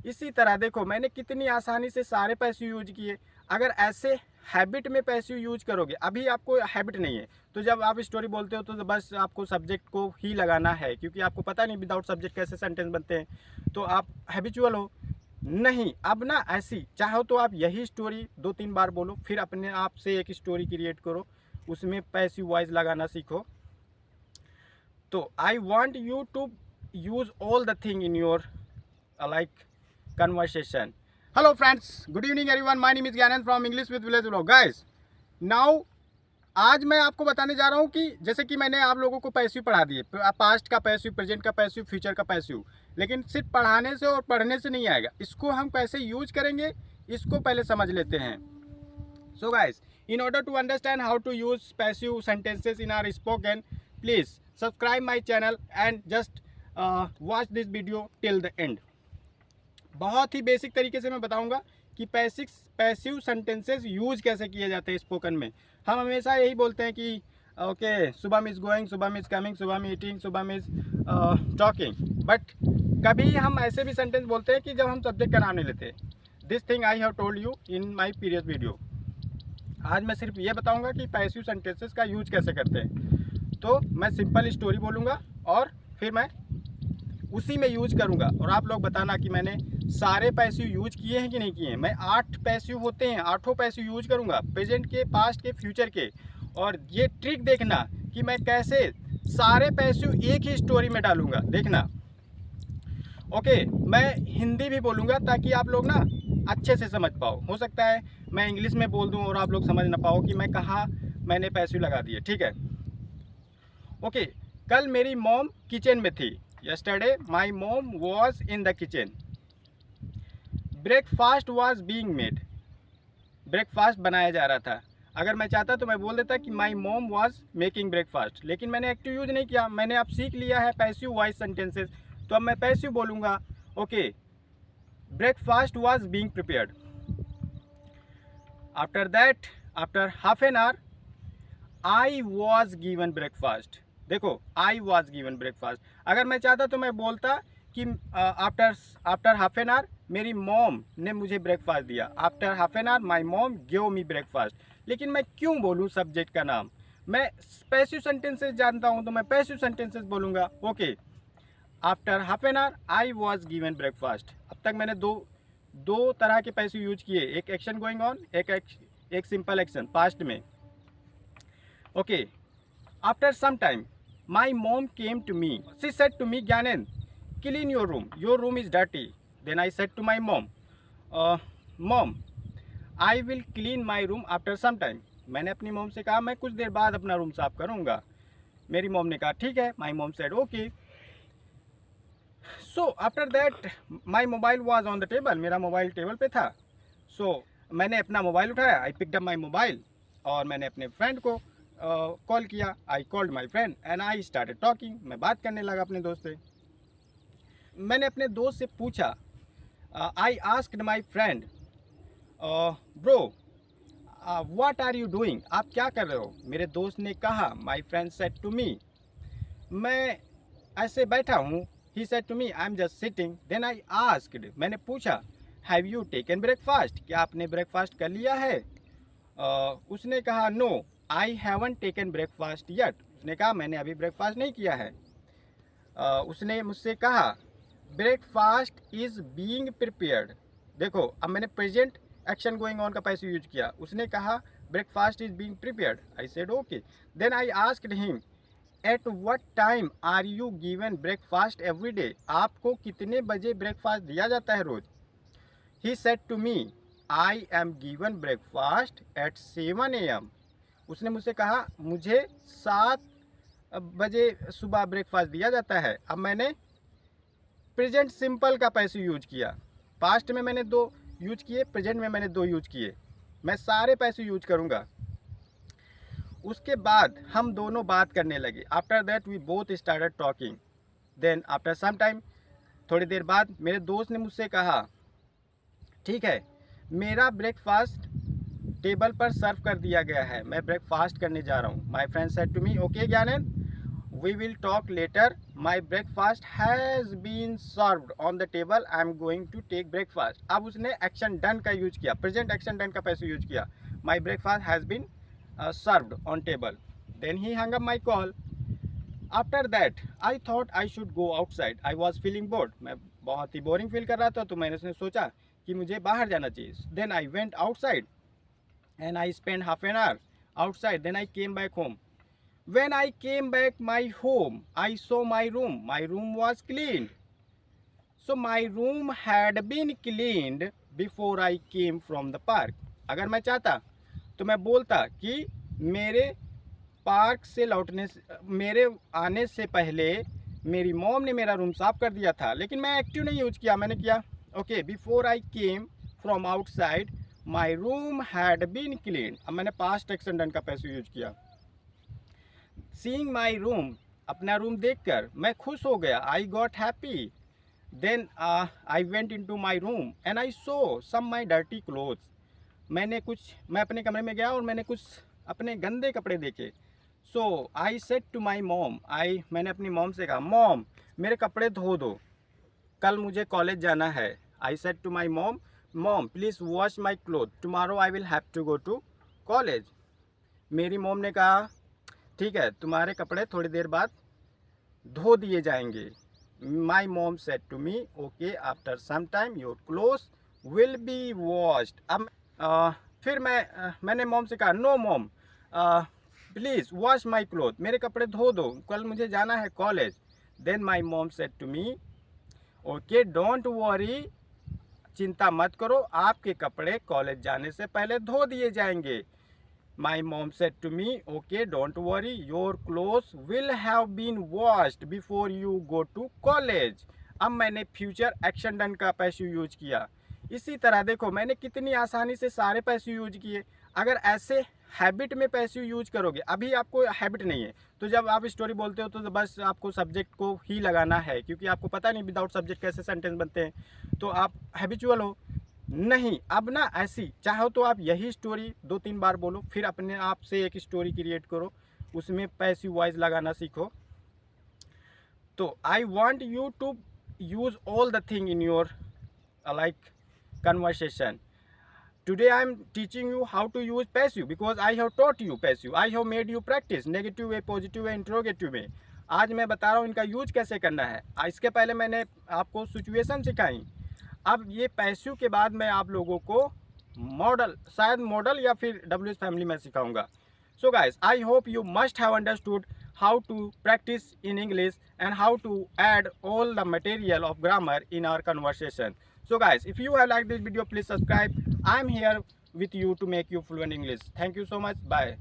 इसी तरह देखो मैंने कितनी आसानी से सारे पैसे यूज किए। अगर ऐसे हैबिट में पैसे यूज करोगे, अभी आपको हैबिट नहीं है, तो जब आप स्टोरी बोलते हो तो बस आपको सब्जेक्ट को ही लगाना है, क्योंकि आपको पता नहीं विदाउट सब्जेक्ट कैसे सेंटेंस बनते हैं, तो आप हैबिचुअल हो नहीं। अब ना ऐसी चाहो तो आप यही स्टोरी 2-3 बार बोलो, फिर अपने आप से एक स्टोरी क्रिएट करो, उसमें पैसिव वॉइस लगाना सीखो। तो I want you to use all the thing in your like conversation. Hello friends, good evening everyone, my name is Gyanand from English with Village Vlog. Guys, now आज मैं आपको बताने जा रहा हूँ कि जैसे कि मैंने आप लोगों को पैसिव पढ़ा दिए, पास्ट का पैसिव, प्रेजेंट का पैसिव, फ्यूचर का पैसिव, लेकिन सिर्फ पढ़ाने से और पढ़ने से नहीं आएगा, इसको हम कैसे यूज करेंगे इसको पहले समझ लेते हैं। So guys, in order to understand how to use passive sentences in our spoken, please subscribe my channel and just watch this video till the end. बहुत ही बेसिक तरीके से मैं बताऊंगा कि पैसिव सेंटेंसेस यूज कैसे किए जाते हैं स्पोकन में। हम हमेशा यही बोलते हैं कि okay, Shubham is going, Shubham is coming, Shubham eating, Shubham is talking, but कभी हम ऐसे भी सेंटेंस बोलते हैं कि जब हम सब्जेक्ट का नाम नहीं लेते। This thing I have told you in my previous video. आज मैं सिर्फ ये बताऊंगा कि पैसिव सेंटेंसेस का यूज कैसे करते हैं। तो मैं सिंपल स्टोरी बोलूँगा और फिर मैं उसी में यूज करूंगा, और आप लोग बताना कि मैंने सारे पैसिव यूज किए हैं कि नहीं किए हैं। मैं 8 पैसिव होते हैं, 8 पैसिव यूज करूंगा, प्रेजेंट के, पास्ट के, फ्यूचर के। और ये ट्रिक देखना कि मैं कैसे सारे पैसिव एक ही स्टोरी में डालूंगा, देखना। ओके, मैं हिंदी भी बोलूंगा ताकि आप लोग ना अच्छे से समझ पाओ। हो सकता है मैं इंग्लिश में बोल दूं और आप लोग समझ ना पाओ कि मैं कहाँ मैंने पैसिव लगा दिए, ठीक है। ओके, कल मेरी मॉम किचन में थी। Yesterday, my mom was in the kitchen. Breakfast was being made. Breakfast बनाया जा रहा था। अगर मैं चाहता तो मैं बोल देता कि my mom was making breakfast, लेकिन मैंने एक्टिव यूज नहीं किया। मैंने अब सीख लिया है पैसिव वॉइस सेंटेंसेस, तो अब मैं पैसिव बोलूँगा। Okay, breakfast was being prepared. After that, after half an hour, I was given breakfast. देखो, आई वॉज गिवन ब्रेकफास्ट। अगर मैं चाहता तो मैं बोलता कि आफ्टर हाफ एन आवर मेरी मॉम ने मुझे ब्रेकफास्ट दिया। After half an hour my mom give me breakfast. लेकिन मैं क्यों बोलूँ सब्जेक्ट का नाम? मैं पैसिव सेंटेंसेस जानता हूँ तो मैं पैसिव सेंटेंसेस बोलूँगा। Okay, after half an hour I was given breakfast. अब तक मैंने दो तरह के पैसिव यूज किए, एक एक्शन गोइंग ऑन, एक सिंपल एक्शन पास्ट में। Okay, after some time my mom came to me. She said to me, Gyanand, clean your room. Your room is dirty. Then I said to my mom, Mom, I will clean my room after some time. मैंने अपनी mom से कहा मैं कुछ देर बाद अपना room साफ करूँगा। मेरी मॉम ने कहा ठीक है। My mom said okay. So after that my mobile was on the table. मेरा मोबाइल टेबल पे था। So मैंने अपना मोबाइल उठाया, I picked up my mobile, और मैंने अपने फ्रेंड को कॉल किया। I called my friend and I started talking. मैं बात करने लगा अपने दोस्त से। मैंने अपने दोस्त से पूछा, I asked my friend, bro what are you doing, आप क्या कर रहे हो? मेरे दोस्त ने कहा, my friend said to me, मैं ऐसे बैठा हूँ। He said to me, I am just sitting. Then I asked, मैंने पूछा, हैव यू टेकन ब्रेकफास्ट, क्या आपने ब्रेकफास्ट कर लिया है? उसने कहा, no I haven't taken breakfast yet. उसने कहा मैंने अभी ब्रेकफास्ट नहीं किया है। उसने मुझसे कहा ब्रेकफास्ट इज़ बीइंग प्रिपेयर्ड। देखो, अब मैंने प्रेजेंट एक्शन गोइंग ऑन का पैसिव यूज किया। उसने कहा breakfast is being prepared. I said okay. Then I asked him, at what time are you given breakfast every day, आपको कितने बजे ब्रेकफास्ट दिया जाता है रोज़? He said to me, I am given breakfast at 7 AM। उसने मुझसे कहा मुझे 7 बजे सुबह ब्रेकफास्ट दिया जाता है। अब मैंने प्रेजेंट सिंपल का पैसिव यूज किया। पास्ट में मैंने 2 यूज किए, प्रेजेंट में मैंने 2 यूज किए। मैं सारे पैसिव यूज करूँगा। उसके बाद हम दोनों बात करने लगे। After that we both started talking. Then after some time, थोड़ी देर बाद मेरे दोस्त ने मुझसे कहा ठीक है, मेरा ब्रेकफास्ट टेबल पर सर्व कर दिया गया है, मैं ब्रेकफास्ट करने जा रहा हूँ। My friend said to me, okay Gyanand, we will talk later. My breakfast has been served on the table. I am going to take breakfast. अब उसने एक्शन डन का यूज किया, प्रेजेंट एक्शन डन का passive use किया. My breakfast has been served on table. Then he hung up my call. After that I thought I should go outside. I was feeling bored. मैं बहुत ही boring feel कर रहा था, तो मैंने सोचा कि मुझे बाहर जाना चाहिए. Then I went outside and I spent half an hour outside. Then I came back home. When I came back my home, I saw my room. My room was cleaned. So my room had been cleaned before I came from the park. अगर मैं चाहता तो मैं बोलता कि मेरे park से लौटने से, मेरे आने से पहले मेरी मॉम ने मेरा रूम साफ कर दिया था, लेकिन मैं एक्टिव नहीं यूज किया. मैंने किया okay, before I came from outside my room had been clean. अब मैंने पास्ट एक्शन डन का पैसिव यूज किया. सीइंग माई रूम, अपना रूम देखकर मैं खुश हो गया. I got happy. Then I went in to my room and I saw some my dirty clothes. मैं अपने कमरे में गया और मैंने कुछ अपने गंदे कपड़े देखे. So I said to my mom, मैंने अपनी मॉम से कहा, मॉम मेरे कपड़े धो दो, कल मुझे कॉलेज जाना है. I said to my mom, mom please wash my cloth, tomorrow I will have to go to college. मेरी मॉम ने कहा ठीक है, तुम्हारे कपड़े थोड़ी देर बाद धो दिए जाएंगे. My mom said to me okay after some time your clothes will be washed. अब फिर मैंने मॉम से कहा no mom please wash my cloth, मेरे कपड़े धो दो, कल मुझे जाना है college. Then my mom said to me okay don't worry, चिंता मत करो, आपके कपड़े कॉलेज जाने से पहले धो दिए जाएंगे. My mom said to me, okay, don't worry, your clothes will have been washed before you go to college. अब मैंने फ्यूचर एक्शन डन का पैसिव यूज किया. इसी तरह देखो मैंने कितनी आसानी से सारे पैसिव यूज किए. अगर ऐसे हैबिट में पैसिव यूज करोगे, अभी आपको हैबिट नहीं है, तो जब आप स्टोरी बोलते हो तो बस आपको सब्जेक्ट को ही लगाना है, क्योंकि आपको पता नहीं विदाउट सब्जेक्ट कैसे सेंटेंस बनते हैं, तो आप हैबिचुअल हो नहीं. अब ना ऐसी चाहो तो आप यही स्टोरी 2-3 बार बोलो, फिर अपने आप से एक स्टोरी क्रिएट करो, उसमें पैसिव वॉइस लगाना सीखो. तो I want you to use all the thing in your like conversation. Today I am teaching you how to use passive because I have taught you passive. I have made you practice negative way, positive way, interrogative way. आज मैं बता रहा हूँ इनका use कैसे करना है. इसके पहले मैंने आपको सिचुएशन सिखाई. अब ये पैसिव के बाद मैं आप लोगों को मॉडल, शायद मॉडल या फिर WH फैमिली में सिखाऊंगा. So guys, I hope you must have understood how to practice in English and how to add all the material of grammar in our conversation. So guys, if you have liked this video, please subscribe. I am here with you to make you fluent English. Thank you so much. Bye.